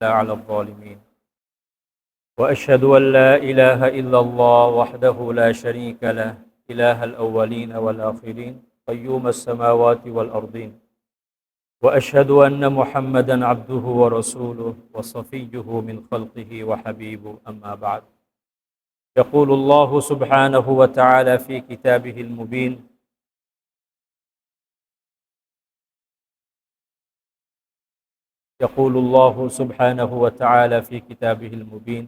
على الظالمين وأشهد أن لا إله إلا الله وحده لا شريك له إله الأولين والآخرين قيوم السماوات والأرضين وأشهد أن محمدا عبده ورسوله وصفيه من خلقه وحبيبه أما بعد يقول الله سبحانه وتعالى في كتابه المبين يقول الله سبحانه وتعالى في كتابه المبين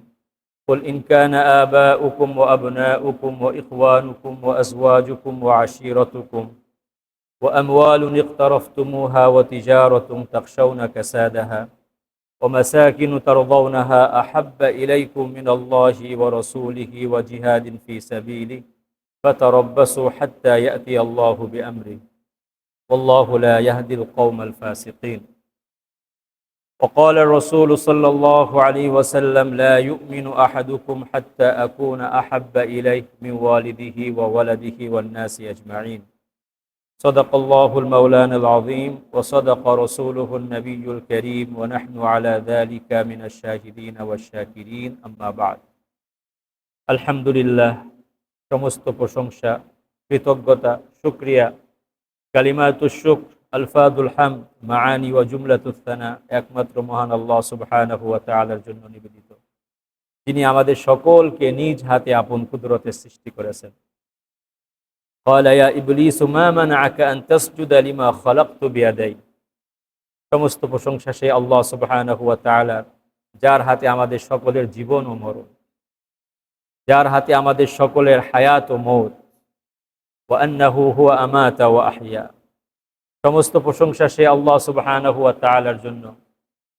قل إن كان آباؤكم وأبناؤكم وإخوانكم وأزواجكم وعشيرتكم وأموال اقترفتموها وتجارة تخشون كسادها ومساكن ترضونها أحب إليكم من الله ورسوله وجهاد في سبيله فتربصوا حتى يأتي الله بأمره والله لا يهدي القوم الفاسقين وقال الرسول صلى الله عليه وسلم لا يؤمن أحدكم حتى أكون أحب إليه من والده وولده والناس أجمعين صدق الله المولان العظيم وصدق رسوله النبي الكريم ونحن على ذلك من الشاهدين والشاكرين أما بعد الحمد لله সমস্ত প্রশংসা কৃতজ্ঞতা শুকরিয়া কালিমাতুশ শুকর আলফাদুল হামদ মাআনি ওয়া জুমলাতুস সানা একমাত্র মহান আল্লাহ সুবহানাহু ওয়া তাআলার জন্য নিবেদিত, যিনি আমাদের সকলকে নিজ হাতে আপন কুদরতে সৃষ্টি করেছেন। ক্বালা ইয়া ইবলিসু মা মানাআকা আন তাসজুদা লিমা খালাকতু বিয়াদাই। সমস্ত প্রশংসা সেই আল্লাহ সুবহানাহু ওয়া তাআলা, যার হাতে আমাদের সকলের জীবন ও মরণ, যার হাতে আমাদের সকলের হায়াত ও মওত। ওয়া আন্নাহু হুয়া আমাতা ওয়া আহইয়া। সমস্ত প্রশংসা সেই আল্লাহ সুবহানাহু ওয়া তাআলার জন্য,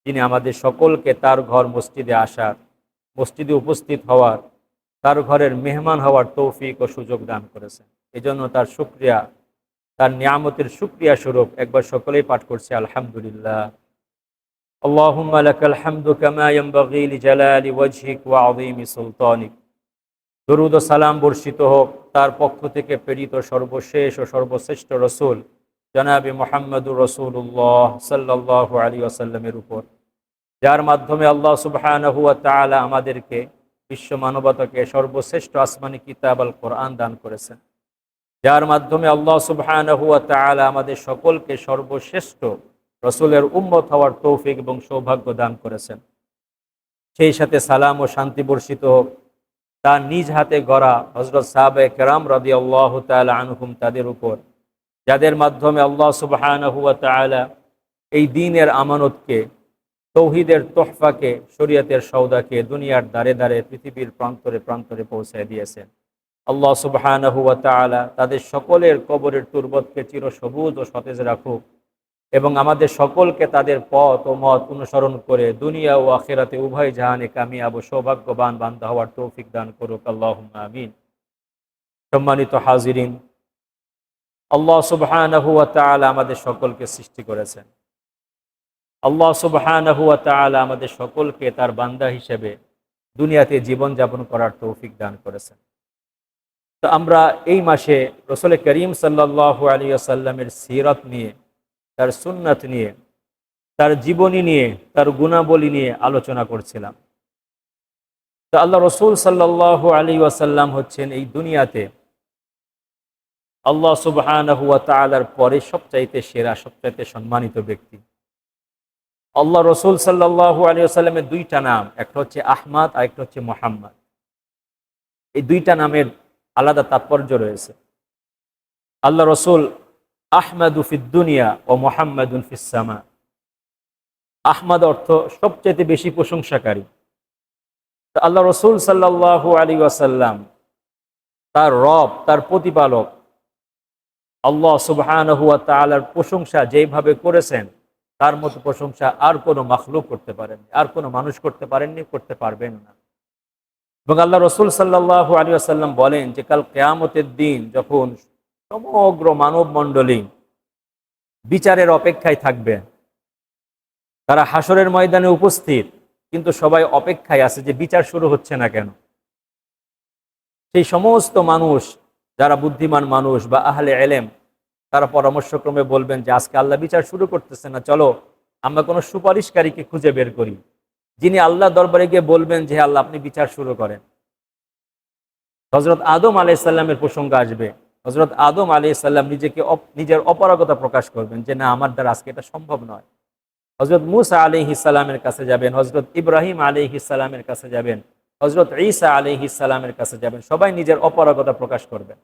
যিনি আমাদের সকলকে তার ঘর মসজিদে আসার, মসজিদে উপস্থিত হওয়ার, তার ঘরের মেহমান হওয়ার তৌফিক ও সুযোগ দান করেছেন। এজন্য তার শুকরিয়া, তার নিয়ামতের শুকরিয়া স্বরূপ একবার সকলেই পাঠ করছে আলহামদুলিল্লাহ। আল্লাহুম্মা লাকাল হামদু কামা ইয়ানবাগি লিজালালি ওয়াজহিক ওয়া আযীমি সুলতানিক। দরুদ ও সালাম বর্ষিত হোক তার পক্ষ থেকে প্রেরিত সর্বশেষ ও সর্বশ্রেষ্ঠ রসুল জনাবে মুহাম্মদুর রাসূলুল্লাহ সাল্লাল্লাহু আলাইহি ওয়াসাল্লামের উপর, যার মাধ্যমে আল্লাহ সুবহানাহু ওয়া তাআলা আমাদেরকে, বিশ্ব মানবতাকে সর্বশ্রেষ্ঠ আসমানি কিতাব আল কোরআন দান করেছেন, যার মাধ্যমে আল্লাহ সুবহানাহু ওয়া তাআলা আমাদের সকলকে সর্বশ্রেষ্ঠ রসুলের উম্মত হওয়ার তৌফিক এবং সৌভাগ্য দান করেছেন। সেই সাথে সালাম ও শান্তি বর্ষিত হোক তার নিজ হাতে গড়া হযরত সাহাবায়ে কেরাম রাদিয়াল্লাহু তাআলা আনহুম, তাদের উপর, যাদের মাধ্যমে আল্লাহ সুবহানাহু ওয়া তাআলা এই দ্বীনের আমানতকে, তৌহিদের তোহফাকে, শরীয়তের সওদাকে দুনিয়ার দ্বারে দ্বারে, পৃথিবীর প্রান্তরে প্রান্তরে পৌঁছায় দিয়েছেন। আল্লাহ সুবহানাহু ওয়া তাআলা তাদের সকলের কবরের তুরবতকে চিরসবুজ ও সতেজ রাখুক এবং আমাদের সকলকে তাদের পথ ও মত অনুসরণ করে দুনিয়া ও আখিরাতে উভয় জাহানে কামিয়াব ও সৌভাগ্যবান বান্দা হওয়ার তৌফিক দান করুক, আল্লাহুম্মা আমিন। সম্মানিত হাজিরিন, আল্লাহ সুবহানাহু ওয়া তাআলা আমাদের সকলকে সৃষ্টি করেছেন। আল্লাহ সুবহানাহু ওয়া তাআলা আমাদের সকলকে তার বান্দা হিসেবে দুনিয়াতে জীবন যাপন করার তৌফিক দান করেছেন। তো আমরা এই মাসে রাসূল করিম সাল্লাল্লাহু আলাইহি ওয়াসাল্লামের সিরাত নিয়ে, তার সুন্নাত নিয়ে, তার জীবনী নিয়ে, তার গুণাবলী নিয়ে আলোচনা করছিলাম। তো আল্লাহ রাসূল সাল্লাল্লাহু আলাইহি ওয়াসাল্লাম হচ্ছেন এই দুনিয়াতে আল্লাহ সুবহানাহু ওয়া তাআলার পরে সবচাইতে সেরা, সবচাইতে সম্মানিত ব্যক্তি। আল্লাহ রাসূল সাল্লাল্লাহু আলাইহি ওয়াসাল্লামের দুইটা নাম, একটা হচ্ছে আহমদ আর একটা হচ্ছে মুহাম্মদ। এই দুইটা নামের আলাদা তাৎপর্য রয়েছে। আল্লাহ রাসূল আহমাদু ফিদ দুনিয়া ও মুহাম্মাদুন ফিস সামা। আহমদ অর্থ সবচেয়ে বেশি প্রশংসাকারী। তো আল্লাহ রাসূল সাল্লাল্লাহু আলাইহি ওয়াসাল্লাম, তার রব, তার প্রতিপালক আল্লাহ সুবহানাহু ওয়া তাআলার প্রশংসা যেভাবে করেছেন, তার মতো প্রশংসা আর কোনো মাখলুক করতে পারেননি, আর কোনো মানুষ করতে পারেননি, করতে পারবেন না। এবং আল্লাহ রাসূল সাল্লাল্লাহু আলাইহি ওয়াসাল্লাম বলেন যে কাল কিয়ামতের দিন যখন সমগ্র মানব মণ্ডলী বিচারের অপেক্ষায় থাকবে, তারা হাসরের ময়দানে উপস্থিত, কিন্তু সবাই অপেক্ষায় আছে যে বিচার শুরু হচ্ছে না কেন। সেই সমস্ত মানুষ, যারা বুদ্ধিমান মানুষ বা আহলে ইলম, তারা পরামর্শক্রমে বলবেন যে আজকে আল্লাহ বিচার শুরু করতেছে না, চলো আমরা কোনো সুপারিশকারীকে খুঁজে বের করি, যিনি আল্লাহ দরবারে গিয়ে বলবেন যে আল্লাহ আপনি বিচার শুরু করেন। হযরত আদম আলাইহিস সালামের প্রসঙ্গ আসবে। হযরত আদম আলাইহিস সালাম নিজের অপারগতা প্রকাশ করবেন যে না, আমার দ্বারা আজকে এটা সম্ভব নয়। হযরত মূসা আলাইহিস সালামের কাছে যাবেন, হযরত ইব্রাহিম আলাইহিস সালামের কাছে যাবেন, হযরত ঈসা আলাইহিস সালামের কাছে যাবেন, সবাই নিজের অপারগতা প্রকাশ করবেন।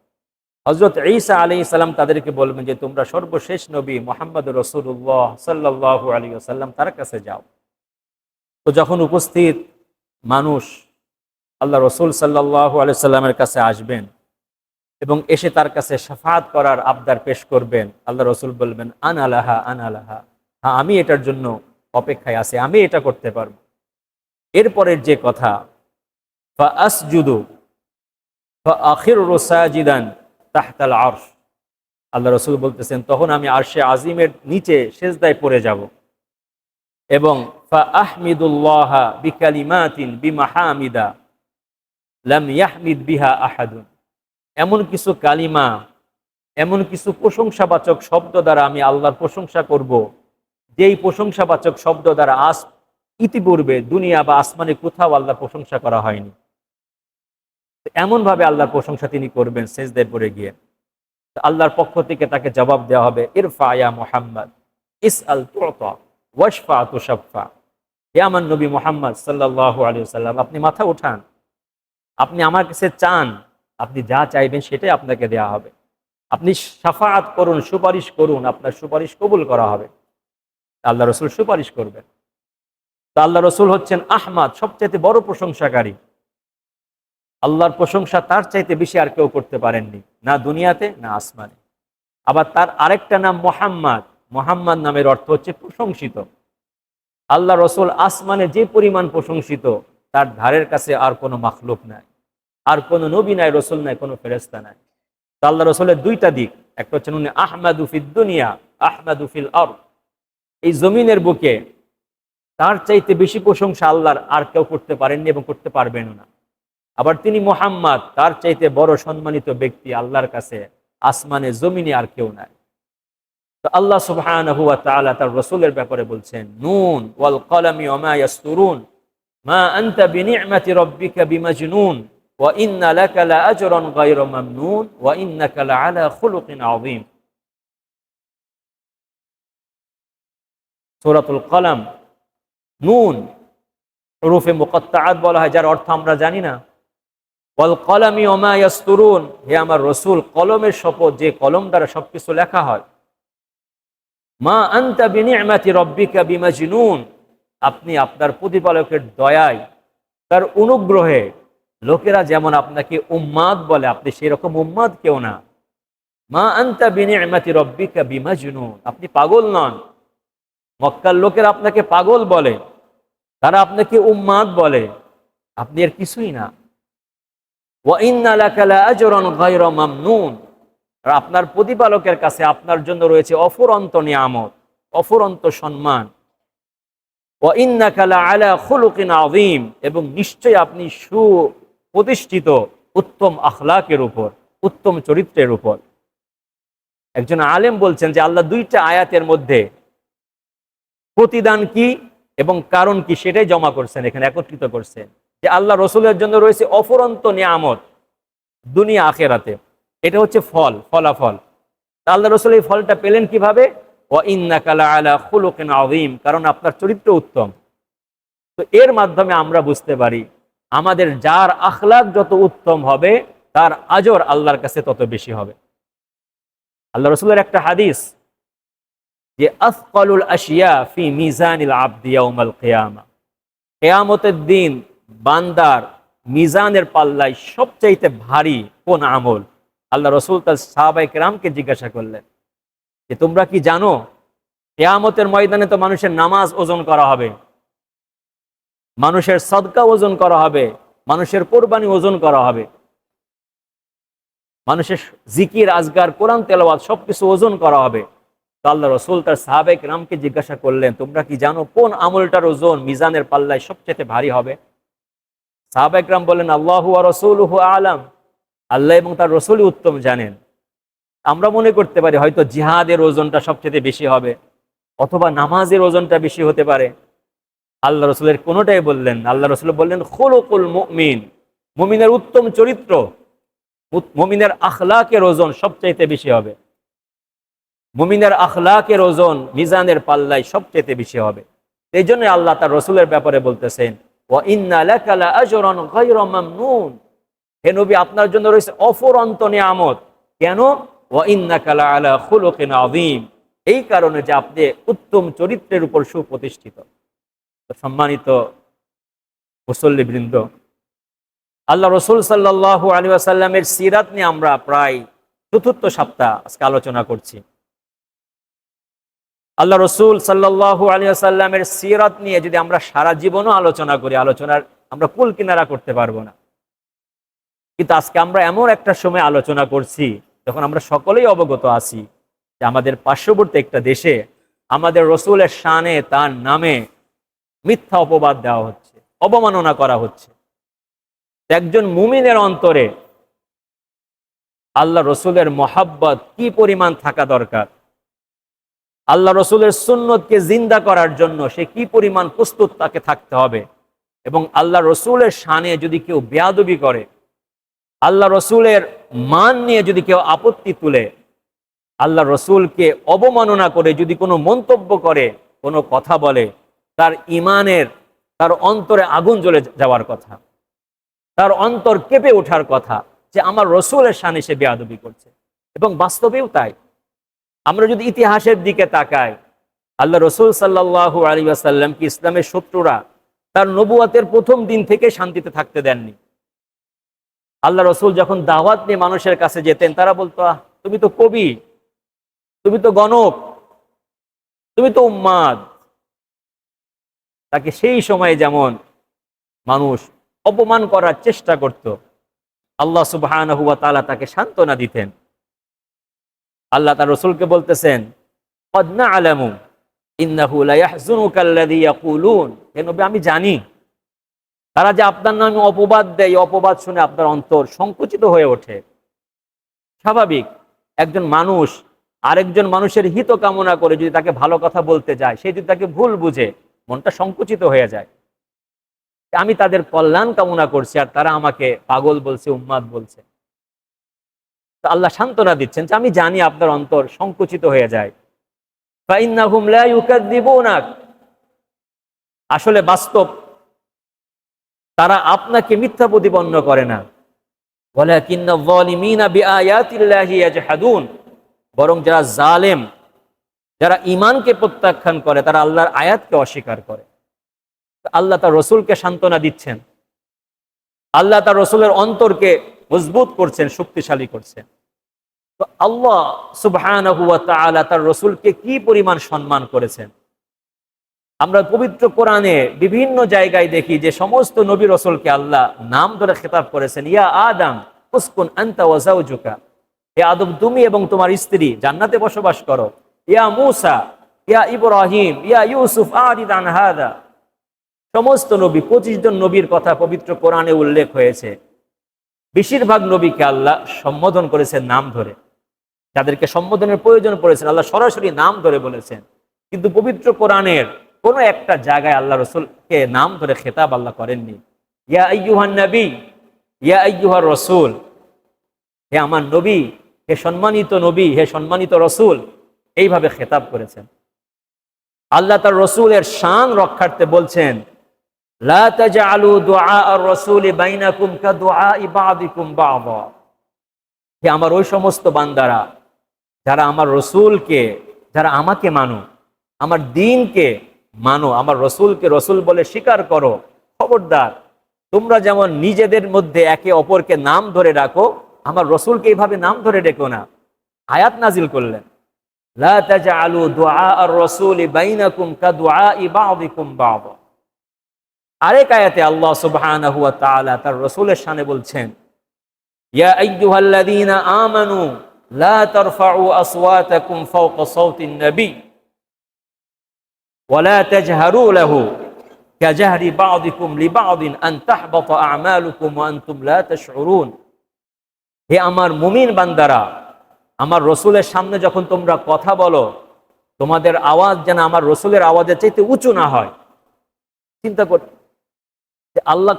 হযরত ঈসা আলাইহিস সালাম তাদেরকে বলবেন যে তোমরা সর্বশেষ নবী মুহাম্মদুর রাসূলুল্লাহ সাল্লাল্লাহু আলাইহি ওয়াসাল্লাম তার কাছে যাও। তো যখন উপস্থিত মানুষ আল্লাহ রসুল সাল্লাল্লাহু আলাইহি সাল্লামের কাছে আসবেন এবং এসে তার কাছে শাফাআত করার আবদার পেশ করবেন, আল্লাহ রসুল বলবেন আনা লাহা আনা লাহা, হ্যাঁ আমি এটার জন্য অপেক্ষায় আছি, আমি এটা করতে পারবো। এরপরের যে কথা ফাআসজুদু ফাআখিরু সাজিদান তাহতাল আরশ, আল্লাহ রসুল বলতেছেন তখন আমি আরশে আজিমের নিচে সেজদায় পড়ে যাব এবং ফাআহমিদুল্লাহ বিকালিমাতিন বিমাহামিদা লাম ইয়াহমিদ বিহা আহাদুন, এমন কিছু কালিমা, এমন কিছু প্রশংসাবাচক শব্দ দ্বারা আমি আল্লাহর প্রশংসা করব, যেই প্রশংসাবাচক শব্দ দ্বারা ইতিপূর্বে দুনিয়া বা আসমানে কোথাও আল্লাহর প্রশংসা করা হয়নি। এমনভাবে আল্লাহর প্রশংসা তিনি করবেন সেজদায় পড়ে গিয়ে। আল্লাহর পক্ষ থেকে তাকে জবাব দেওয়া হবে ইরফা ইয়া মুহাম্মদ ইসআল তুতা ওয়াশফা তুশাফা, হে আমার নবী মুহাম্মদ সাল্লাল্লাহু আলাইহি ওয়াসাল্লাম আপনি মাথা উঠান, আপনি আমার কাছে চান, আপনি যা চাইবেন সেটাই আপনাকে দেয়া হবে। আপনি শাফাআত করুন, সুপারিশ করুন, আপনার সুপারিশ কবুল করা হবে। আল্লাহ রসুল সুপারিশ করবেন। তা আল্লাহ রসুল হচ্ছেন আহমাদ, সবচাইতে বড় প্রশংসাকারী। আল্লাহর প্রশংসা তার চাইতে বেশি আর কেউ করতে পারেননি, না দুনিয়াতে না আসমানে। আবার তার আরেকটা নাম মুহাম্মদ, মুহাম্মদ নামের অর্থ হচ্ছে প্রশংসিত। আল্লাহ রসুল আসমানে যে পরিমাণ প্রশংসিত তার ধারের কাছে আর কোনো মাখলুক নাই, আর কোনো নবী নাই, রসুল নাই, কোনো ফেরেশতা নাই। তা আল্লাহ রসুলের দুইটা দিক, একটা হচ্ছেন উনি আহমাদু ফিদ দুনিয়া আহমাদু ফিল আরদ, এই জমিনের বুকে তার চাইতে বেশি প্রশংসা আল্লাহর আর কেউ করতে পারেননি এবং করতে পারবেন না। আবার তিনি মুহাম্মদ, তার চাইতে বড় সম্মানিত ব্যক্তি আল্লাহর কাছে আসমানে জমিনে আর কেউ নাই। তো আল্লাহ সুবহানাহু ওয়া তাআলা তার রাসূলের ব্যাপারে বলছেন নুন ওয়াল কলামি ওয়া মা ইয়াসতুরুন মা আনতা বিনি'মাতি রাব্বিকা বিমাজনুন ওয়া ইন্না লাকা লাআজরান গায়রা মামনুন ওয়া ইন্নাকা লাআলা খুলুকিন আযীম। সূরাতুল কলাম, নুন হুরুফে মুকাত্তাআত বলা হয়, যার অর্থ আমরা জানি না। ওয়াল কলামি ওয়া মা ইয়াসতুরুন, হে আমার রাসূল কলমের শপথ, যে কলম দ্বারা সবকিছু লেখা হয়। মা আনতা বিনি'মাতি রাব্বিকা বিমাজনুন, আপনি আপনার প্রতিপালকের দয়ায়, তার অনুগ্রহে লোকেরা যেমন আপনাকে উম্মাদ বলে, আপনি সেরকম উম্মাদ কেউ না। মা আনতা বিনি'মাতি রাব্বিকা বিমাজনুন, আপনি পাগল নন। মক্কার লোকেরা আপনাকে পাগল বলে, তারা আপনাকে উম্মাদ বলে, আপনি এর কিছুই না। ওয়া ইন্না লাকা লাআজরান গায়রা মামনুন, আর আপনার প্রতিপালকের কাছে আপনার জন্য রয়েছে অফুরন্ত নিয়ামত, অফুরন্ত সম্মান। ওয়া ইন্নাকা লাআলা খুলুকিন আযীম, এবং নিশ্চয়ই আপনি সুপ্রতিষ্ঠিত উত্তম আখলাকের উপর, উত্তম চরিত্রের উপর। একজন আলেম বলছেন যে আল্লাহ দুইটা আয়াতের মধ্যে প্রতিদান কি এবং কারণ কি সেটাই জমা করছেন, এখানে একত্রিত করছেন, যে আল্লাহ রসুলের জন্য রয়েছে অফুরন্ত নিয়ামত দুনিয়া আখেরাতে। এটা হচ্ছে ফলাফল। আল্লাহ রসুল এই ফলটা পেলেন কিভাবে? ওয়া ইন্নাকা লাআলা খুলুকিন আযীম, কারণ আপনার চরিত্র উত্তম। তো এর মাধ্যমে আমরা বুঝতে পারি আমাদের যার আখলাক যত উত্তম হবে তার আজর আল্লাহর কাছে তত বেশি হবে। আল্লাহ রসুলের একটা হাদিস যে আসকালুল আশিয়া ফি মিজানিল আবদি ইয়াউমাল কিয়ামা, কিয়ামতের দিন বান্দার মিজানের পাল্লায় সবচাইতে ভারী কোন আমল? আল্লাহ রসুল তার সাহাবায়ে কেরামকে জিজ্ঞাসা করলেন যে তোমরা কি জানো কিয়ামতের ময়দানে তো মানুষের নামাজ ওজন করা হবে, মানুষের সদকা ওজন করা হবে, মানুষের কোরবানি ওজন করা হবে, মানুষের জিকির আজগার কোরআন তেলাওয়াত সবকিছু ওজন করা হবে। তো আল্লাহ রসুল তার সাহাবায়ে কেরামকে জিজ্ঞাসা করলেন তোমরা কি জানো কোন আমলটার ওজন মিজানের পাল্লায় সবচেয়ে ভারী হবে? সাহাবায়ে কেরাম বললেন আল্লাহু ওয়া রাসূলুহু আ'লাম, আল্লাহ এবং তার রসুলই উত্তম জানেন। আমরা মনে করতে পারি হয়তো জিহাদের ওজনটা সবচেয়ে বেশি হবে, অথবা নামাজের ওজনটা বেশি হতে পারে। আল্লাহ রসুলের কোনোটাই বললেন না। আল্লাহ রসুল বললেন খুলুকুল মুমিন, মুমিনের উত্তম চরিত্র, মুমিনের আখলাকের ওজন সবচাইতে বেশি হবে। মুমিনের আখলাকের ওজন মিজানের পাল্লায় সবচাইতে বেশি হবে। এই জন্য আল্লাহ তার রসুলের ব্যাপারে বলতেছেন, ওয়া ইন্না লাকা লাআজরান গায়রা মামনুন, হে নবী আপনার জন্য রয়েছে অফুরন্ত নিয়ামত। কেন? ওয়া ইন্নাকা লাআলা খুলুকিন আযীম, এই কারণে যে আপনি উত্তম চরিত্রের উপর সুপ্রতিষ্ঠিত। সম্মানিত মুসল্লিবৃন্দ, আল্লাহ রসুল সাল্লাল্লাহু আলাইহি ওয়াসাল্লামের সিরাত নিয়ে আমরা প্রায় চতুর্থ সপ্তাহ আজকে আলোচনা করছি। আল্লাহ রসুল সাল্লাল্লাহু আলাইহি ওয়াসাল্লামের সিরাত নিয়ে যদি আমরা সারা জীবনও আলোচনা করি, আলোচনার আমরা কুল কিনারা করতে পারবো না। কিন্তু আজকে আমরা এমন একটা সময় আলোচনা করছি যখন আমরা সকলেই অবগত আছি যে আমাদের পার্শ্ববর্তী একটা দেশে আমাদের রসুলের শানে, তার নামে মিথ্যা অপবাদ দেওয়া হচ্ছে, অবমাননা করা হচ্ছে। একজন মুমিনের অন্তরে আল্লাহ রসুলের মহাব্বত কি পরিমাণ থাকা দরকার, আল্লাহ রসুলের সুন্নতকে জিন্দা করার জন্য সে কি পরিমাণ প্রস্তুত তাকে থাকতে হবে। এবং আল্লাহ রসুলের শানে যদি কেউ বেয়াদবি করে, আল্লাহ রসুলের মান নিয়ে যদি কেউ আপত্তি তুলে, আল্লাহ রসুলকে অবমাননা করে যদি কোনো মন্তব্য করে, কোনো কথা বলে, তার ইমানের, তার অন্তরে আগুন জ্বলে যাওয়ার কথা, তার অন্তর কেঁপে ওঠার কথা যে আমার রসুলের শানে সে বেয়াদবি করছে। এবং বাস্তবেও তাই। আমরা যদি ইতিহাসের দিকে তাকাই, আল্লাহ রসুল সাল্লাল্লাহু আলাইহি ওয়াসাল্লাম কি ইসলামের শত্রুরা তার নবুয়াতের প্রথম দিন থেকে শান্তিতে থাকতে দেননি। আল্লাহ রসুল যখন দাওয়াত নিয়ে মানুষের কাছে যেতেন, তারা বলতো তুমি তো কবি, তুমি তো গণক, তুমি তো উম্মাদ। তাকে সেই সময়ে যেমন মানুষ অপমান করার চেষ্টা করত, আল্লাহ সুবহানাহু ওয়া তাআলা তাকে সান্ত্বনা দিতেন। আল্লাহ তার রসুলকে বলতেছেন, ক্বাদ না'লামু ইন্নাহু লা ইয়াহযুনুকা আল্লাযী ইয়াকুলুন, হে নবী আমি জানি তারা যে আপনার নামে অপবাদ দেয়, অপবাদ শুনে আপনার অন্তর সংকুচিত হয়ে ওঠে। স্বাভাবিক, একজন মানুষ আরেকজন মানুষের হিত কামনা করে যদি তাকে ভালো কথা বলতে যায়, সে যদি তাকে ভুল বুঝে, মনটা সংকুচিত হয়ে যায়। আমি তাদের কল্যাণ কামনা করছি আর তারা আমাকে পাগল বলছে, উম্মাদ বলছে। তো আল্লাহ সান্ত্বনা দিচ্ছেন যে আমি জানি আপনার অন্তর সংকুচিত হয়ে যায়। ফাইন্নাহুম লা ইউকাযযিবুনাক, আসলে বাস্তব তারা আপনাকে মিথ্যা প্রতিপন্ন করে না। ওয়ালাকিন্নায যালিমিনা বিআয়াতিল্লাহি ইয়াজহাদুন, বরং যারা জালেম, যারা ঈমানকে প্রত্যাখ্যান করে, তারা আল্লাহর আয়াতকে অস্বীকার করে। আল্লাহ তার রসুলকে সান্ত্বনা দিচ্ছেন, আল্লাহ তার রসুলের অন্তরকে মজবুত করছেন, শক্তিশালী করছেন। তো আল্লাহ সুবহানাহু ওয়া তাআলা তার রসুলকে কি পরিমাণ সম্মান করেছেন। আমরা পবিত্র কোরআনে বিভিন্ন জায়গায় দেখি যে সমস্ত নবী রসুলকে আল্লাহ নাম ধরে খেতাব করেছেন। ইয়া আদম উসকুন আনতা ওয়া যাওজুকা, হে আদম তুমি এবং তোমার স্ত্রী জান্নাতে বসবাস করো। ইয়া মূসা, ইয়া ইব্রাহিম, ইয়া ইউসুফ আরিদ আন হাদা। সমস্ত নবী, 25 জন নবীর কথা পবিত্র কোরআনে উল্লেখ হয়েছে। বেশিরভাগ নবীকে আল্লাহ সম্বোধন করেছেন নাম ধরে, যাদেরকে সম্বোধনের প্রয়োজন পড়েছেন আল্লাহ সরাসরি নাম ধরে বলেছেন। কিন্তু পবিত্র কোরআনের কোনো একটা জায়গায় আল্লাহ রসুলকে নাম ধরে খেতাব আল্লাহ করেননি। ইয়া আইয়ুহান নবী, ইয়া আইয়ুহার রসুল, হে আমার নবী, হে সম্মানিত নবী, হে সম্মানিত রসুল, এইভাবে খেতাব করেছেন। আল্লাহ তার রসুলের শান রক্ষার্থে বলছেন, লা তাজআলু দুআ আর-রাসূলি বাইনাকুম কাদুআই বা'দিকুম বা'দা, হে আমার ওই সমস্ত বান্দারা যারা আমার রসুলকে, যারা আমাকে মানো, আমার দ্বীনকে মানো, আমার রসুলকে রসুল বলে স্বীকার করো, খবরদার তোমরা যেমন নিজেদের মধ্যে একে অপরকে নাম ধরে রাখো, আমার রসুলকে এইভাবে নাম ধরে রেখো না। আয়াত নাজিল করলেন, লা তাজআলু দুআ আর-রাসূলি বাইনাকুম কাদুআই বা'দিকুম বা'দা। আরেক আয়াতে আল্লাহ সুবহানাহু ওয়া তাআলা তার রসুলের শানে বলছেন, ইয়া আইয়ুহাল্লাযীনা আমানু লা তারফাউ আসওয়াতাকুম ফাওকা সাওতিন নবী ওয়া লা তাজহারু লাহু কাজহরি বা'দিকুম লিবা'দিন আন তাহবাতা আ'মালুকুম ওয়া আনতুম লা তাশউরুন। হে আমার মুমিন বান্দারা, আমার রসুলের সামনে যখন তোমরা কথা বলো, তোমাদের আওয়াজ যেন আমার রসুলের আওয়াজের চাইতে উঁচু না হয়। চিন্তা কর যে আল্লাহ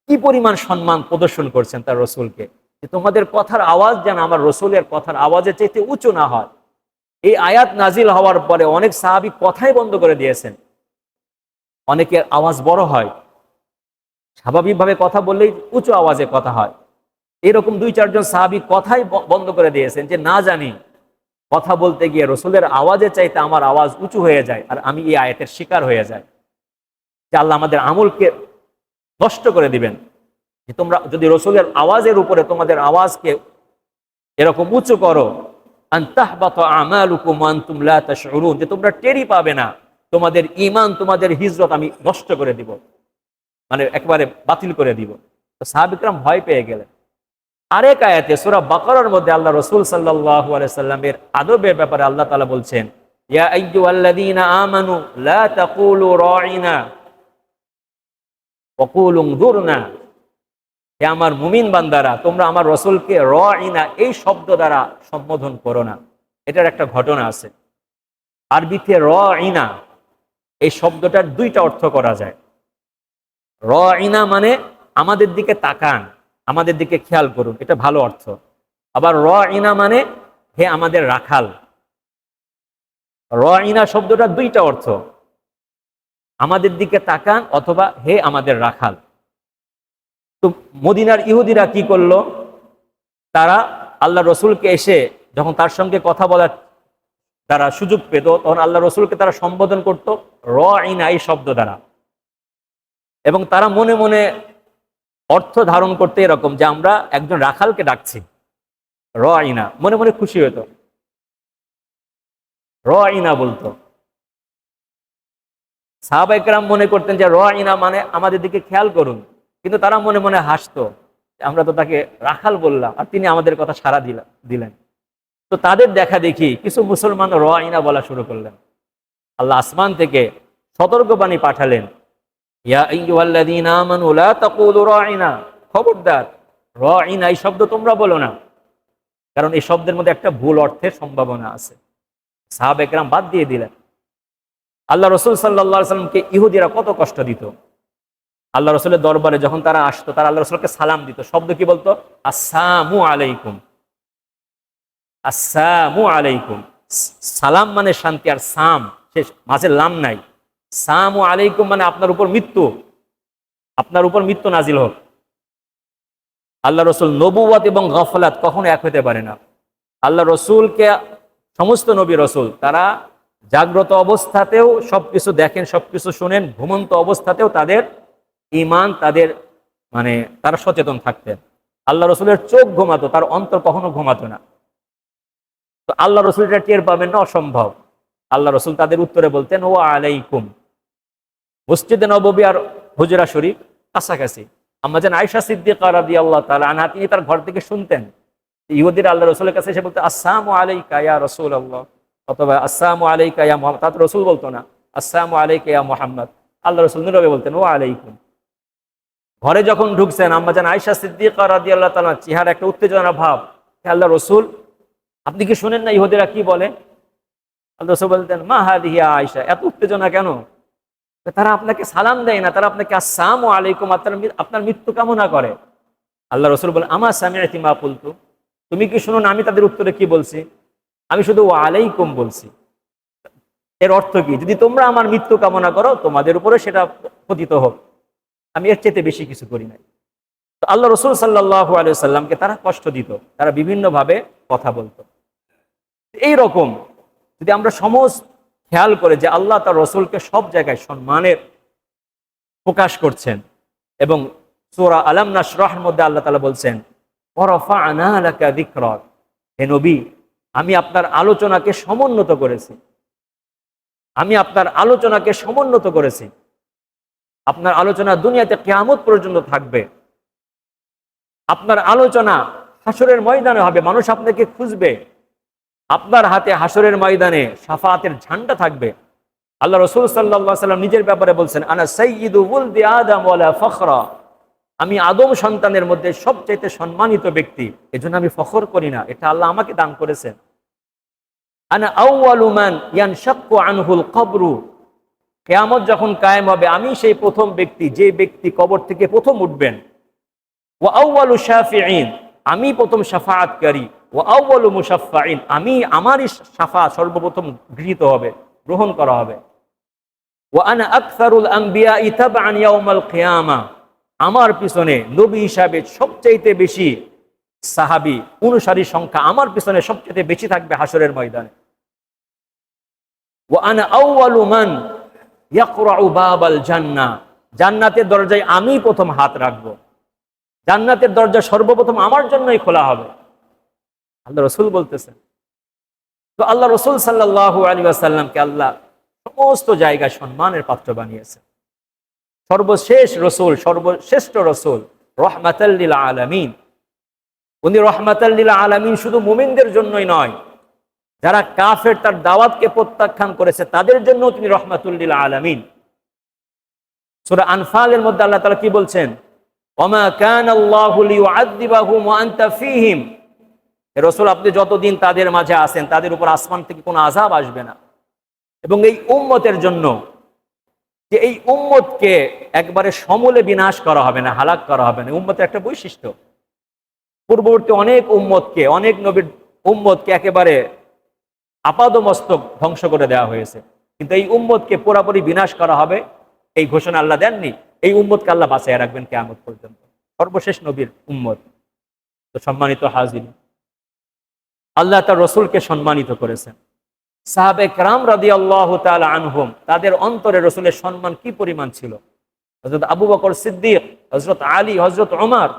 কি পরিমাণ সম্মান প্রদর্শন করছেন তার রসুলকে, যে তোমাদের কথার আওয়াজ যেন আমার রসুলের কথার আওয়াজের চাইতে উঁচু না হয়। এই আয়াত নাজিল হওয়ার পরে অনেক সাহাবী কথাই বন্ধ করে দিয়েছেন। অনেকের আওয়াজ বড় হয়, স্বাভাবিকভাবে কথা বললেই উঁচু আওয়াজে কথা হয়। এরকম 2-4 জন সাহাবী কথাই বন্ধ করে দিয়েছেন, যে না জানি কথা বলতে গিয়ে রসুলের আওয়াজের চাইতে আমার আওয়াজ উঁচু হয়ে যায় আর আমি এই আয়াতের শিকার হয়ে যাই, যে আল্লাহ আমাদের আমলকে নষ্ট করে দিবেন। যে তোমরা যদি রসুলের আওয়াজের উপরে তোমাদের আওয়াজকে এরকম উঁচু করো, আনতাহবাতা আমালুকুম ওয়া আনতুম লা তাশউরুন, যে তোমরা টেরই পাবে না তোমাদের ঈমান, তোমাদের হিজরত আমি নষ্ট করে দিব, মানে একেবারে বাতিল করে দিব। তো সাহাবী কিরাম ভয় পেয়ে গেলেন। আরেক আয়াতে সূরা বাকারার মধ্যে আল্লাহ রাসূল সাল্লাল্লাহু আলাইহি সাল্লামের আদবের ব্যাপারে আল্লাহ তাআলা বলছেন, ইয়া আইয়ুহাল্লাযীনা আমানু লা তাকুলু রাঈনা ওয়া কুলু উনজুরনা, হে আমার মুমিন বান্দারা, তোমরা আমার রসুলকে রাঈনা এই শব্দ দ্বারা সম্বোধন করো না। এটার একটা ঘটনা আছে। আরবিতে রাঈনা এই শব্দটার 2টা অর্থ করা যায়। রাঈনা মানে আমাদের দিকে তাকান, আমাদের দিকে খেয়াল করুন, এটা ভালো অর্থ। আবার রাঈনা মানে হে আমাদের রাখাল। রাঈনা শব্দটার 2টা অর্থ, আমাদের দিকে তাকান অথবা হে আমাদের রাখাল। তো মদিনার ইহুদিরা কি করলো, তারা আল্লাহ রসুলকে এসে যখন তার সঙ্গে কথা বলার তারা সুযোগ পেত, তখন আল্লাহ রসুলকে তারা সম্বোধন করত রাঈনা এই শব্দ দ্বারা। এবং তারা মনে মনে অর্থ ধারণ করতে এরকম, যে আমরা একজন রাখালকে ডাকছি, রাঈনা, মনে মনে খুশি হতো, রাঈনা বলতো। সাহাবায়ে কেরাম মনে করতেন যে রাঈনা মানে আমাদের দিকে খেয়াল করুন, কিন্তু তারা মনে মনে হাসতো, আমরা তো তাকে রাখাল বললাম আর তিনি আমাদের কথা সাড়া দিলেন। তো তাদের দেখা দেখি কিছু মুসলমান রাঈনা বলা শুরু করলেন। আল্লাহ আসমান থেকে সতর্কবাণী পাঠালেন, ইয়া আইয়ুহাল্লাযীনা আমানু লা তাকুলু রাঈনা, খবরদার রাঈনা এই শব্দ তোমরা বলো না, কারণ এই শব্দের মধ্যে একটা ভুল অর্থের সম্ভাবনা আছে। সাহাবায়ে কেরাম বাদ দিয়ে দিলেন। আল্লাহ রসুল সাল্লাল্লাহু আলাইহি সাল্লামকে ইহুদিরা কত কষ্ট দিত। আল্লাহ রসুলের দরবারে যখন তারা আসতো, তারা আল্লাহ রসুলকে সালাম দিত, শব্দ কি বলতো, আসসালামু আলাইকুম, আসসালামু আলাইকুম। সালাম মানে শান্তি, আর সাম শেষ মাঝে লাম নাই। সামু আলাইকুম মানে আপনার উপর মৃত্যু, আপনার উপর মৃত্যু নাজিল হোক। আল্লাহ রসুল নবুওয়াত এবং গফলাত কখনো এক হতে পারে না। আল্লাহ রসুলকে সমস্ত নবী রসুল তারা জাগ্রত অবস্থাতেও সবকিছু দেখেন, সবকিছু শুনেন, ঘুমন্ত অবস্থাতেও তাদের ঈমান, তাদের মানে তারা সচেতন থাকতেন। আল্লাহ রসুলের চোখ ঘুমাতো, তার অন্তর কখনো ঘুমাতো না। তো আল্লাহ রসুল এটা টের পাবেন না, অসম্ভব। আল্লাহ রসুল তাদের উত্তরে বলতেন ওয়া আলাইকুম। মসজিদে নববী আর হুজরা শরীফ কাছাকাছি। আম্মাজান আয়েশা সিদ্দিকা রাদিয়াল্লাহু তাআলা আনহা, তিনি তার ঘর থেকে শুনতেন ইহুদিরা আল্লাহ রসুলের কাছে এসে বলতে আসসালামু আলাইকা ইয়া রাসূলুল্লাহ, অথবা আসসালামু আলাইকা ইয়া মুহাম্মদ। তা তো রসুল বলতো না, আসসালামু আলাইকা ইয়া মুহাম্মদ। আল্লাহ রসুল নীরবে বলতেন ওয়া আলাইকুম। ঘরে যখন ঢুকছেন, আম্মাজান আয়েশা সিদ্দিকা রাদিয়াল্লাহু তাআলা চেহারা একটা উত্তেজনা ভাব, আল্লাহ রসুল আপনি কি শুনেন না ইহুদিরা কি বলে? আল্লাহ রসুল বলতেন মা হাদিহি আয়েশা, এত উত্তেজনা কেন? তারা আপনাকে সালাম দেয় না, তারা আপনাকে আসসালামু আলাইকুম, আপনার মৃত্যু কামনা করে। আল্লাহ রসুল বলেন আমা সামি'তি মা কুলতু, তুমি কি শুনো না আমি তাদের উত্তরে কি বলছি? আমি শুধু ওয়া আলাইকুম বলছি। এর অর্থ কি? যদি তোমরা আমার মৃত্যু কামনা করো, তোমাদের উপরে সেটা পতিত হোক, আমি এর চেয়ে বেশি কিছু করি নাই। তো আল্লাহ রসুল সাল্লাল্লাহু আলাইহি সাল্লামকে তারা কষ্ট দিত, তারা বিভিন্নভাবে কথা বলতো। এই রকম যদি আমরা সমস্ত খেয়াল করে যে আল্লাহ তার রসুলকে সব জায়গায় সম্মানের প্রকাশ করছেন, এবং সূরা আলাম নাশরাহর মধ্যে আল্লাহ তাআলা বলছেন ওয়ারাফা'না লাকা যিকরাক, হে নবী আমি আপনার আলোচনাকে সমুন্নত করেছি, আমি আপনার আলোচনাকে সমুন্নত করেছি। আপনার আলোচনা দুনিয়াতে কিয়ামত পর্যন্ত থাকবে। আপনার আলোচনা হাসরের ময়দানে হবে, মানুষ আপনাকে খুঁজবে। আপনার হাতে হাসরের ময়দানে শাফাআতের ঝান্ডা থাকবে। আল্লাহ রাসূল সাল্লাল্লাহু আলাইহি ওয়াসাল্লাম নিজের ব্যাপারে বলছেন আনা সাইয়্যিদু ওয়ালদি আদম ওয়ালা ফখরা, আমি আদম সন্তানের মধ্যে সবচেয়ে সম্মানিত ব্যক্তি, এজন্য আমি ফখর করি না, এটা আল্লাহ আমাকে দান করেছেন। আনা আউয়ালু মান ইয়ানশাক্কু আনহুল কবরু, কিয়ামত যখন কায়েম হবে, আমি সেই প্রথম ব্যক্তি, যে ব্যক্তি কবর থেকে প্রথম উঠবেন। ওয়া আউয়ালু শাফিঈন, আমি প্রথম শাফাআতকারী। ওয়া আউয়ালু মুশাফফাঈন, আমারই শাফাআত সর্বপ্রথম গৃহীত হবে, গ্রহণ করা হবে। ওয়া আনা আকসারুল আম্বিয়াই তাবআন ইয়াউমাল কিয়ামা, আমার পিছনে নবী হিসাবে সবচাইতে বেশি সাহাবী অনুসারী সংখ্যা আমার পিছনে সবচেয়ে বেশি থাকবে হাসরের ময়দানে। ওয়া আনা আউয়ালু মান ইয়াকরাউ বাবাল জান্নাহ, জান্নাতের দরজায় আমি প্রথম হাত রাখবো, জান্নাতের দরজা সর্বপ্রথম আমার জন্যই খোলা হবে। আল্লাহ রসুল বলতেছেন। তো আল্লাহ রসুল সাল্লাল্লাহু আলাইহি ওয়াসাল্লামকে আল্লাহ সমস্ত জায়গায় সম্মানের পাত্র বানিয়েছেন। সর্বশেষ রসুল, সর্বশ্রেষ্ঠ রসুল, রহমাতাল লিল আলামিন। উনি রহমাতাল লিল আলামিন শুধু মুমিনদের জন্যই নয়, যারা কাফের তার দাওয়াতকে প্রত্যাখ্যান করেছে তাদের জন্য তিনি রহমাতুল লিল আলামিন। সূরা আনফালের মধ্যে আল্লাহ তাআলা কি বলছেন? ওমা কানা আল্লাহু লিয়ুআযযিবাহুম ওয়া আনতা ফীহিম, হে রাসূল, আপনি যতদিন তাদের মাঝে আছেন তাদের উপর আসমান থেকে কোনো আযাব আসবে না। এবং এই উম্মতের জন্য, যে এই উম্মতকে একবারে সমূলে বিনাশ করা হবে না, হালাক করা হবে না, উম্মতের একটা বৈশিষ্ট্য। পূর্ববর্তী অনেক উম্মতকে, অনেক নবীর উম্মতকে একেবারে আপাদমস্তক ধ্বংস করে দেওয়া হয়েছে, কিন্তু এই উম্মতকে পুরোপুরি বিনাশ করা হবে এই ঘোষণা আল্লাহ দেননি। এই উম্মতকে আল্লাহ বাঁচিয়ে রাখবেন কিয়ামত পর্যন্ত, সর্বশেষ নবীর উম্মত। তো সম্মানিত হাজির, আল্লাহ তার রসুলকে সম্মানিত করেছেন। সাহাবে কেরাম রাদিয়াল্লাহু তাআলা আনহুম, তাদের অন্তরে রসুলের সম্মান কি পরিমাণ ছিল। হযরত আবু বকর সিদ্দিক, হযরত আলী, হযরত ওমর,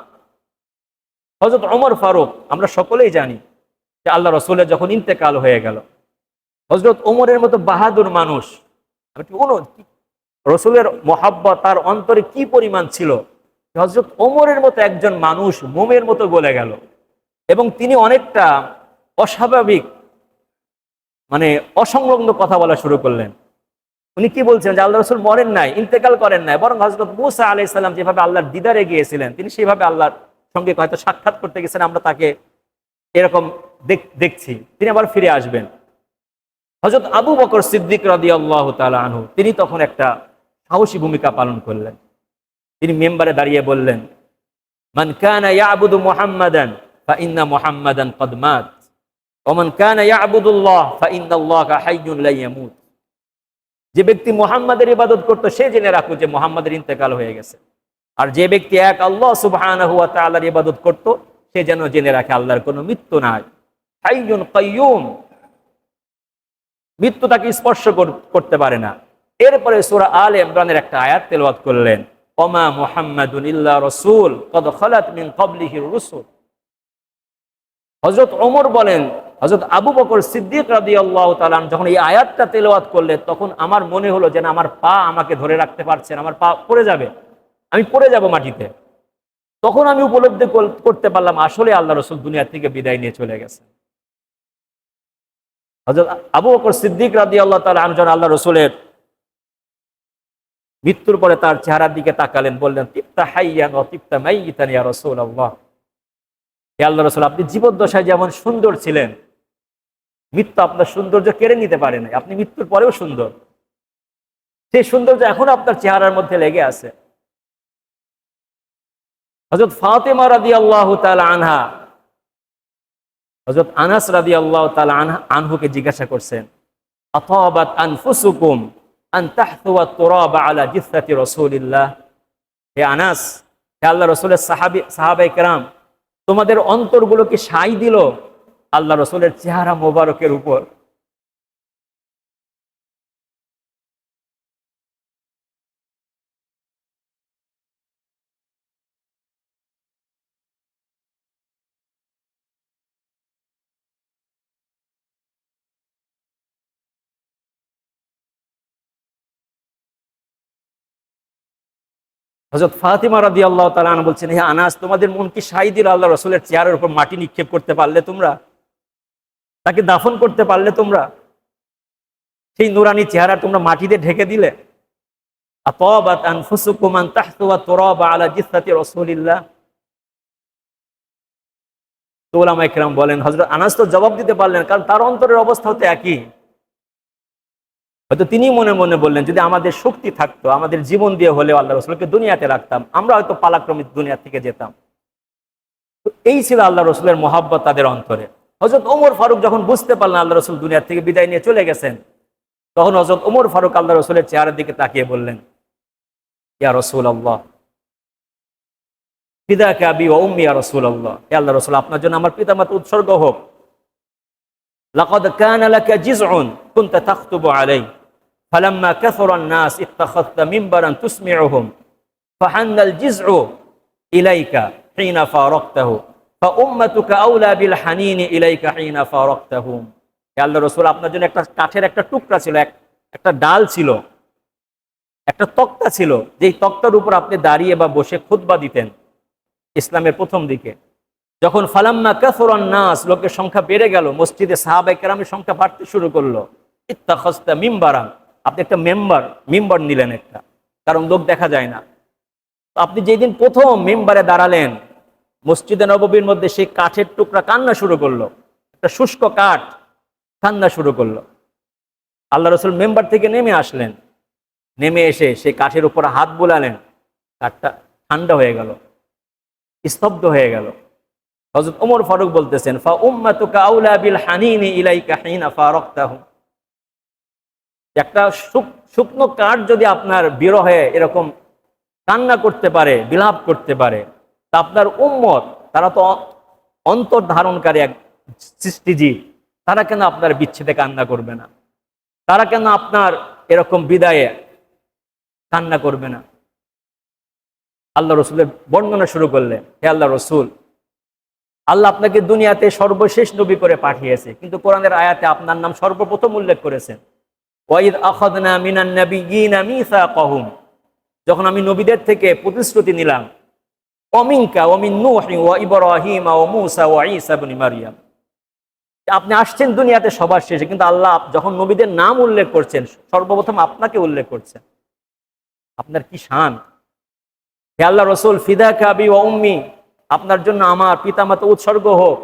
হযরত ওমর ফারুক, আমরা সকলেই জানি যে আল্লাহ রসুলের যখন ইন্তেকাল হয়ে গেল, হযরত ওমরের মতো বাহাদুর মানুষ, রসুলের মহাব্বত তার অন্তরে কি পরিমাণ ছিল, হযরত ওমরের মতো একজন মানুষ মোমের মতো গলে গেল। এবং তিনি অনেকটা অস্বাভাবিক, মানে অসংলগ্ন কথা বলা শুরু করলেন। উনি কি বলছেন যে আল্লাহ রসুল মরেন নাই, ইন্তেকাল করেন নাই, বরং হযরত মূসা আলাইহিস সালাম যেভাবে আল্লাহর দিদারে গিয়েছিলেন, তিনি সেভাবে আল্লাহর সঙ্গে হয়তো সাক্ষাৎ করতে গেছেন, আমরা তাকে এরকম দেখছি, তিনি আবার ফিরে আসবেন। হযরত আবু বকর সিদ্দিক রাদিয়াল্লাহু তাআলা আনহু, তিনি তখন একটা সাহসী ভূমিকা পালন করলেন। তিনি মেম্বারে দাঁড়িয়ে বললেন, মান কানা ইয়াবুদু মুহাম্মাদান ফা ইন্না মুহাম্মাদান ক্বাদ মাত ওয়া মান কানা ইয়াবুদুল্লাহ ফা ইন্নাল্লাহা হাইয়্যুন লা ইয়ামুত। যে ব্যক্তি মুহাম্মাদের ইবাদত করত সে জেনে রাখো যে মুহাম্মাদের ইন্তেকাল হয়ে গেছে, আর যে ব্যক্তি এক আল্লাহ সুবহানাহু ওয়া তাআলার ইবাদত করত সে যেন জেনে রাখে আল্লাহর কোনো মৃত্যু নাই, হাইয়্যুন কাইয়্যুম, মৃত্যু তাকে স্পর্শ করতে পারে না। এরপরে সূরা আলে ইমরানের একটা আয়াত তেলাওয়াত করলেন, ওমা মুহাম্মাদুন ইল্লা রাসূল ক্বাদ খালাত মিন ক্বাবলিহির রুসুল। হযরত ওমর বলেন, হযরত আবু বকর সিদ্দিক রাদিয়াল্লাহু তাআলা যখন এই আয়াতটা তেলাওয়াত করলেন, তখন আমার মনে হলো যেন আমার পা আমাকে ধরে রাখতে পারছে না, আমার পা পড়ে যাবে, আমি পড়ে যাব মাটিতে। তখন আমি উপলব্ধি করতে পারলাম আসলে আল্লাহ রাসূল দুনিয়া থেকে বিদায় নিয়ে চলে গেছেন। হযরত আবু বকর সিদ্দিক রাদিয়াল্লাহু তাআলা যখন আল্লাহ রাসূলের মৃত্যুর পরে তার চেহারার দিকে তাকালেন, বললেন, তিবতা হাইয়ান ওয়া তিবতা মাইয়িতান ইয়া রাসূলুল্লাহ, হে আল্লাহ রাসূল, আপনি জীবদ্দশায় যেমন সুন্দর ছিলেন, মৃত্যু আপনার সৌন্দর্য কেড়ে নিতে পারে না, আপনি মৃত্যুর পরেও সুন্দর, সেই সৌন্দর্য এখন আপনার চেহারার মধ্যে লেগে আছে। হযরত ফাতেমা রাদিয়াল্লাহু তাআলা আনহা, হযরত আনাস রাদিয়াল্লাহু তাআলা আনহুকে জিজ্ঞাসা করছেন, আতাবাত আনফুসুকুম আন তাহতুয়া তুরাবা আলা জিসসাতি রাসূলিল্লাহ, হে আনাস, হে আল্লাহ রাসূলের সাহাবায়ে কেরাম, তোমাদের অন্তরগুলো কি সাই দিল আল্লাহ রাসূলের চেহারা মোবারকের উপর? হযরত ফাতিমা রাদিয়াল্লাহু তাআলা আনহা বলছেন, হে আনাস, তোমাদের মন কি সাই দিল আল্লাহ রাসূলের চেহারার উপর? মাটি নিক্ষেপ করতে পারলে তোমরা? তাকে দাফন করতে পারলে তোমরা? সেই নুরানি চেহারা তোমরা মাটিতে ঢেকে দিলে? আতাবাত আনফুসুকুম আন তাহতুয়া তুরাবা আলা জিসসাতি রাসূলিল্লাহ। তো উলামায়ে কেরাম বলেন, হযরত আনাস তো জবাব দিতে পারলেন, কারণ তার অন্তরের অবস্থা হতে একই। হয়তো তিনি মনে মনে বললেন, যদি আমাদের শক্তি থাকতো, আমাদের জীবন দিয়ে হলেও আল্লাহ রসুলকে দুনিয়াতে রাখতাম, আমরা হয়তো পালাক্রমে দুনিয়া থেকে যেতাম। তো এই ছিল আল্লাহ রসুলের মহাব্বত তাদের অন্তরে। হযরত ওমর ফারুক যখন বুঝতে পারলেন আল্লাহ রসুল দুনিয়া থেকে বিদায় নিয়ে চলে গেছেন, তখন হযরত ওমর ফারুক আল্লাহ রসুলের চেহারার দিকে তাকিয়ে বললেন, ইয়া রাসূলুল্লাহ, ফিদাকা আবি ওয়া উম্মি ইয়া রাসূলুল্লাহ, হে আল্লাহ রসুল, আপনার জন্য আমার পিতামাতা উৎসর্গ হোক। লাকাদ কানা লাকা জিজউন কুনতা তাখতুবু আলাইহি ফালাম্মা কাসুরা আন-নাস ইত্তাখাযতা মিম্বারান তুসমিউহুম ফাহান্নাল জিজউ ইলাইকা হিনা ফারাকতাহু ফাউম্মাতুকা আওলা বিল হানিনি ইলাইকা হিনা ফারাকতাহুম। হে আল্লাহ রাসূল, আপনার জন্য একটা কাঠের একটা টুকরা ছিল, একটা ডাল ছিল, একটা তক্তা ছিল, যেই তক্তার উপর আপনি দাঁড়িয়ে বা বসে খুতবা দিতেন ইসলামের প্রথম দিকে। যখন ফালাম্মা কাসুরান নাস, লোকের সংখ্যা বেড়ে গেল, মসজিদে সাহাবায়ে কেরামের সংখ্যা বাড়তে শুরু করলো, ইত্তাখাযতা মিম্বারান, আপনি একটা মিম্বার নিলেন একটা, কারণ লোক দেখা যায় না। আপনি যেদিন প্রথম মিম্বারে দাঁড়ালেন মসজিদে নববীর মধ্যে, সেই কাঠের টুকরা কান্না শুরু করলো, একটা শুষ্ক কাঠ কান্না শুরু করলো। আল্লাহ রসুল মেম্বার থেকে নেমে আসলেন, নেমে এসে সেই কাঠের উপর হাত বুলালেন, কাঠটা ঠান্ডা হয়ে গেল, স্তব্ধ হয়ে গেল। হযরত ওমর ফারুক বলতেছেন, ফা উম্মাতুকা আউলা বিল হানিনি ইলাইকা হিনা ফারাকতাহু, একটা শুকনো কাঠ যদি আপনার বিরহে এরকম কান্না করতে পারে, বিলাপ করতে পারে, তা আপনার উম্মত, তারা তো অন্তর ধারণকারী এক সৃষ্টিজীব, তারা কেন আপনার বিচ্ছেদে কান্না করবে না? তারা কেন আপনার এরকম বিদায়ে কান্না করবে না? আল্লাহ রসুলের বর্ণনা শুরু করলেন, হে আল্লাহ রসুল, আল্লাহ আপনাকে দুনিয়াতে সর্বশেষ নবী করে পাঠিয়েছে, কিন্তু কোরআনের আয়াতে আপনার নাম সর্বপ্রথম উল্লেখ করেছেন। ওয়াইদ আখাযনা মিনান নাবিয়্যিনা মিসাকাহুম, যখন আমি নবীদের থেকে প্রতিশ্রুতি নিলাম, ওমিনকা ওয়া মিন নূহি ওয়া ইব্রাহিম ওয়া মূসা ওয়া ঈসা ইবনে মারইয়াম, আপনি আসছেন দুনিয়াতে সবার শেষে, কিন্তু আল্লাহ যখন নবীদের নাম উল্লেখ করছেন, সর্বপ্রথম আপনাকে উল্লেখ করছেন। আপনার কি শান! হে আল্লাহ রসুল, ফিদাকা আবি ওয়া উম্মি, আপনার জন্য আমার পিতামাতা উৎসর্গ হোক।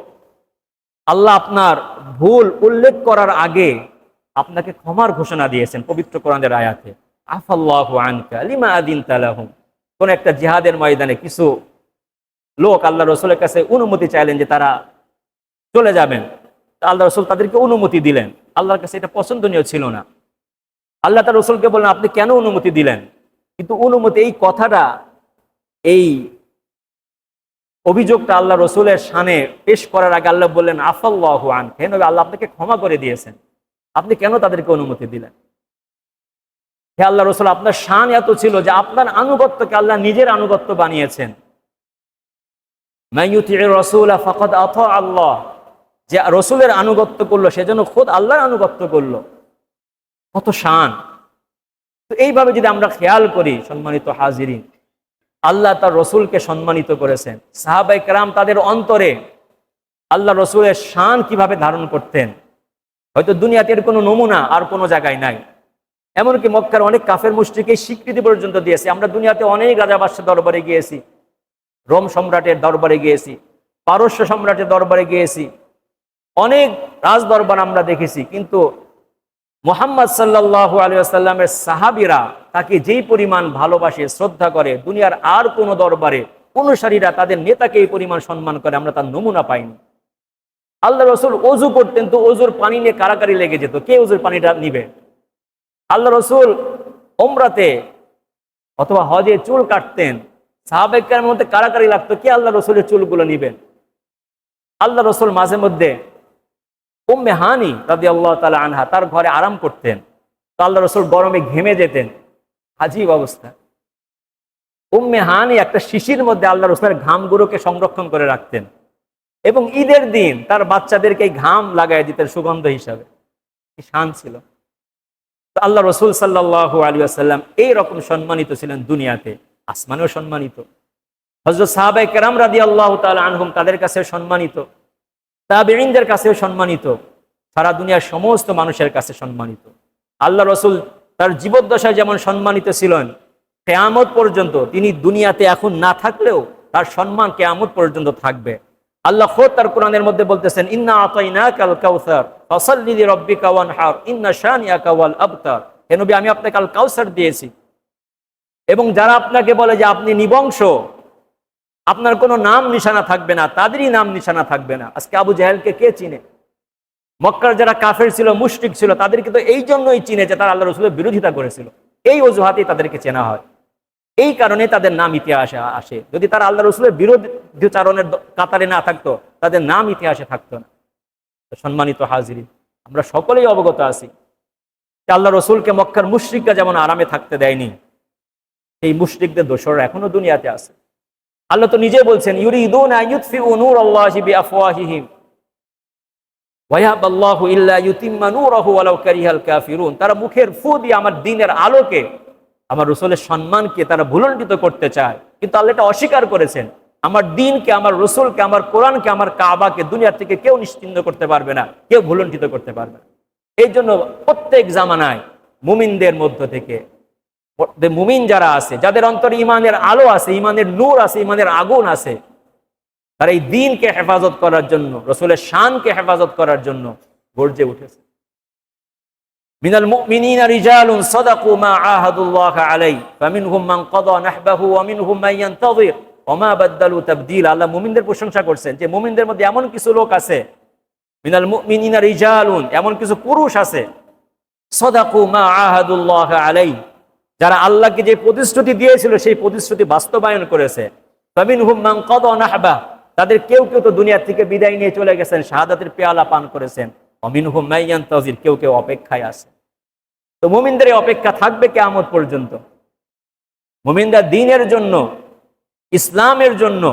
আল্লাহ আপনার ভুল উল্লেখ করার আগে আপনাকে ক্ষমার ঘোষণা দিয়েছেন পবিত্র কোরআনের আয়াতে, আফাল্লাহু আনকা লিমা আযিনতা লাহুম। কোন একটা জিহাদের ময়দানে কিছু লোক আল্লাহ রসুলের কাছে অনুমতি চাইলেন যে তারা চলে যাবেন, আল্লাহ রসুল তাদেরকে অনুমতি দিলেন। আল্লাহর কাছে এটা পছন্দনীয় ছিল না। আল্লাহ তার রসুলকে বললেন, আপনি কেন অনুমতি দিলেন? কিন্তু অনুমতি, এই কথাটা, এই অভিযোগটা আল্লাহ রসুলের শানে পেশ করার আগে আল্লাহ বললেন, আফাল্লাহু আনকা, হে নবী, আল্লাহ আপনাকে ক্ষমা করে দিয়েছেন, আপনি কেন তাদেরকে অনুমতি দিলেন? হে আল্লাহ রসুল, আপনার শান এত ছিল যে আপনার আনুগত্যকে আল্লাহ নিজের আনুগত্য বানিয়েছেন। মান ইউতিউর রাসূলা ফাকাদ আতা আল্লাহ, যে রসুলের আনুগত্য করলো সেজন্য খোদ আল্লাহর আনুগত্য করলো। কত শান! তো এইভাবে যদি আমরা খেয়াল করি, সম্মানিত হাজিরিন, আল্লাহ তার রসুলকে সম্মানিত করেছেন। সাহাবায়ে কেরাম তাদের অন্তরে আল্লাহ রসুলের শান কিভাবে ধারণ করতেন, হয়তো দুনিয়াতে এর কোনো নমুনা আর কোনো জায়গায় নাই। এমনকি মক্কার অনেক কাফের মুশরিককে স্বীকৃতি পর্যন্ত দিয়েছে। আমরা দুনিয়াতে অনেক রাজা বাদশার দরবারে গিয়েছি, রোম সম্রাটের দরবারে গিয়েছি, পারস্য সম্রাটের দরবারে গিয়েছি, অনেক রাজ দরবার আমরা দেখেছি, কিন্তু মুহাম্মদ সাল্লাল্লাহু আলাইহি ওয়াসাল্লামের সাহাবীরা তাকে যেই পরিমাণ ভালোবাসে, শ্রদ্ধা করে, দুনিয়ার আর কোনো দরবারে অনুসারীরা তাদের নেতাকে এই পরিমাণ সম্মান করে, আমরা তার নমুনা পাইনি। আল্লাহ রসুল অজু করতেন, তো অজুর পানি নিয়ে কারাকারি লেগে যেত, কে অজুর পানিটা নিবে? আল্লাহ রসুল ওমরাতে অথবা হজে চুল কাটতেন, সাহাবায়ে কেরামের মধ্যে কারাকারি লাগতো, কে আল্লাহ রসুলের চুলগুলো নিবেন? আল্লাহ রসুল মাঝে মধ্যে উম্মে হানি রাদিয়াল্লাহু তাআলা আনহা তার ঘরে আরাম করতেন, তো আল্লাহ রসুল গরমে ঘেমে যেতেন, আজীব অবস্থা। উম্মে হানি একটা শিশির মধ্যে আল্লাহ রসুলের ঘামগুলোকে সংরক্ষণ করে রাখতেন, এবং ঈদের দিন তার বাচ্চাদেরকে ঘাম লাগাই দিতেন সুগন্ধ হিসাবে। কি শান ছিল! তো আল্লাহ রসুল সাল্লাল্লাহু আলাইহি ওয়াসাল্লাম এইরকম সম্মানিত ছিলেন, দুনিয়াতে আসমানেও সম্মানিত। হযরত সাহাবায়ে কেরাম রাদিয়াল্লাহু তাআলা আনহুম তাদের কাছে সম্মানিত, তাবেঈনদের কাছেও সম্মানিত, সারা দুনিয়ার সমস্ত মানুষের কাছে সম্মানিত। আল্লাহ রসুল তার জীবদ্দশায় যেমন সম্মানিত ছিলেন, কিয়ামত পর্যন্ত, তিনি দুনিয়াতে এখন না থাকলেও তার সম্মান কিয়ামত পর্যন্ত থাকবে। আল্লাহ খোদ তার কোরআনের মধ্যে বলতেছেন, ইন্না আতাইনাকাল কাউসার ফাসাল্লি লিরাব্বিকা ওয়ানহার ইন্না শানিআকা ওয়াল আবতার। হে নবী, আমি আপনাকে আল কাউসার দিয়েছি। এবং যারা আপনাকে বলে যে আপনি নিবংশ, আপনার কোনো নাম নিশানা থাকবে না, তাদেরই নাম নিশানা থাকবে না। আজকে আবু জাহেলকে কে চিনে? মক্কার যারা কাফের ছিল, মুশরিক ছিল, তাদেরকে তো এই জন্যই চিনে যে তারা আল্লাহ রসুলের বিরোধিতা করেছিল। এই অজুহাতেই তাদেরকে চেনা হয়, এই কারণে তাদের নাম ইতিহাসে আসে। যদি তারা আল্লাহ রসুলের বিরোধাচরণের কাতারে না থাকতো, তাদের নাম ইতিহাসে থাকতো না। সম্মানিত হাজিরিন, আমরা সকলেই অবগত আছি যে আল্লাহ রসুলকে মক্কার মুশরিকরা যেমন আরামে থাকতে দেয়নি, এই মুশরিকদের দোসররা এখনো দুনিয়াতে আছে। আল্লাহ তো নিজে বলছেন, ইউরিদুনা ইউতফিউ নূরাল্লাহি বিআফওয়াহিহিম ওয়া ইয়াবাল্লাহু ইল্লা ইউতিম্মা নূরাহু ওয়ালাউ কারিহাল কাফিরুন। তারা মুখের ফু দিয়ে আমার দ্বীনের আলোকে, আমার রসুলের সম্মানকে তারা ভুলণ্ঠিত করতে চায়, কিন্তু আল্লাহ এটা অস্বীকার করেছেন। আমার দ্বীনকে, আমার রসুলকে, আমার কোরআনকে, আমার কাবাকে দুনিয়া থেকে কেউ নিশ্চিহ্ন করতে পারবে না, কেউ ভুলণ্ঠিত করতে পারবে না। এই জন্য প্রত্যেক জামানায় মুমিনদের মধ্য থেকে, মুমিন যারা আছে, যাদের অন্তরে ইমানের আলো আছে, ইমানের নূর আছে, ইমানের আগুন আছে, তারা এই দ্বীনকে হেফাজত করার জন্য, রসুলের শানকে হেফাজত করার জন্য গর্জে উঠেছে। মিনাল মুমিনিনা রিজালুন সাদাকু মা আহাদুল্লাহ আলাইহি ফামিনহুম মান কাদা নাহবাহু ওয়া মিনহুম মান ইয়ানতাযির ওয়া মা বাদদালু তাবদীলা। আল্লাহ মুমিনদের প্রশংসা করছেন যে মুমিনদের মধ্যে এমন কিছু লোক আছে, মিনাল মুমিনিনা রিজালুন, এমন কিছু পুরুষ আছে, সাদাকু মা আহাদুল্লাহ আলাইহি, যারা আল্লাহকে যে প্রতিশ্রুতি দিয়েছিল সেই প্রতিশ্রুতি বাস্তবায়ন করেছে। ফামিনহুম মান কাদা নাহবা, তাদের কেউ কেউ তো দুনিয়া থেকে বিদায় নিয়ে চলে গেছেন, শাহাদাতের পেয়ালা পান করেছেন। ওয়া মিনহুম মান ইয়ানতাযির, কেউ কেউ অপেক্ষায় আছে। তো মুমিনদের এই অপেক্ষা থাকবে কিয়ামত পর্যন্ত। মুমিনরা দ্বীনের জন্য, ইসলামের জন্য,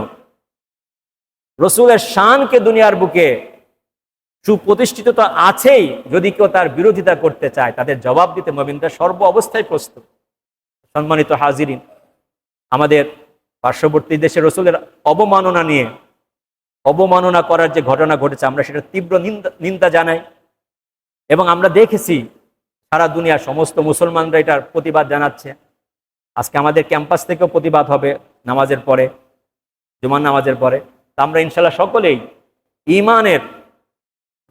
রসুলের শানকে দুনিয়ার বুকে সুপ্রতিষ্ঠিত তো আছেই, যদি কেউ তার বিরোধিতা করতে চায় তাদের জবাব দিতে মুমিনরা সর্ব অবস্থায় প্রস্তুত। সম্মানিত হাজিরিন, আমাদের পার্শ্ববর্তী দেশে রসুলের অবমাননা নিয়ে, অবমাননা করার যে ঘটনা ঘটেছে, আমরা সেটা তীব্র নিন্দা জানাই। এবং আমরা দেখেছি সারা দুনিয়ার সমস্ত মুসলমানরা এটার প্রতিবাদ জানাচ্ছে। আজকে আমাদের ক্যাম্পাস থেকেও প্রতিবাদ হবে নামাজের পরে, জুমার নামাজের পরে। তা আমরা ইনশাল্লাহ সকলেই ইমানের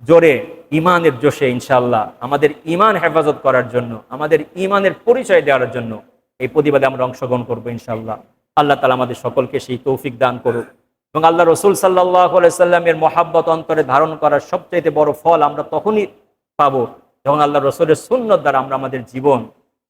জোরে, ইমানের জোশে ইনশাল্লাহ আমাদের ইমান হেফাজত করার জন্য, আমাদের ইমানের পরিচয় দেওয়ার জন্য এই প্রতিবাদে আমরা অংশগ্রহণ করবো ইনশাল্লাহ। আল্লাহ তাআলা আমাদের সকলকে সেই তৌফিক দান করুক। এবং আল্লাহ রসুল সাল্লাল্লাহু আলাইহি সাল্লামের মহাব্বত অন্তরে ধারণ করার সবচাইতে বড় ফল আমরা তখনই পাবো যখন আল্লাহ রসুলের সুন্নত দ্বারা আমরা আমাদের জীবন,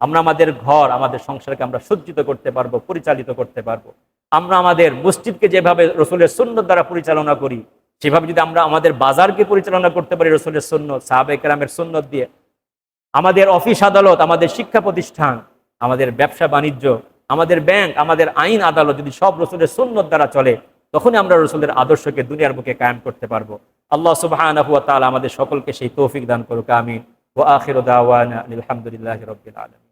আমরা আমাদের ঘর, আমাদের সংসারকে আমরা সজ্জিত করতে পারবো, পরিচালিত করতে পারবো। আমরা আমাদের মসজিদকে যেভাবে রসুলের সুন্নত দ্বারা পরিচালনা করি, সেভাবে যদি আমরা আমাদের বাজারকে পরিচালনা করতে পারি রসুলের সুন্নত, সাহাবায়ে কেরামের সুন্নত দিয়ে, আমাদের অফিস আদালত, আমাদের শিক্ষা প্রতিষ্ঠান, আমাদের ব্যবসা বাণিজ্য, আমাদের ব্যাংক, আমাদের আইন আদালত যদি সব রসুলের সুন্নত দ্বারা চলে, তখনই আমরা রসুলের আদর্শকে দুনিয়ার বুকে কায়েম করতে পারবো। আল্লাহ সুবহানাহু ওয়া তাআলা আমাদের সকলকে সেই তৌফিক দান করুক। আমিন। ওয়া আখিরু দাওয়ানা আলহামদুলিল্লাহি রাব্বিল আলামিন।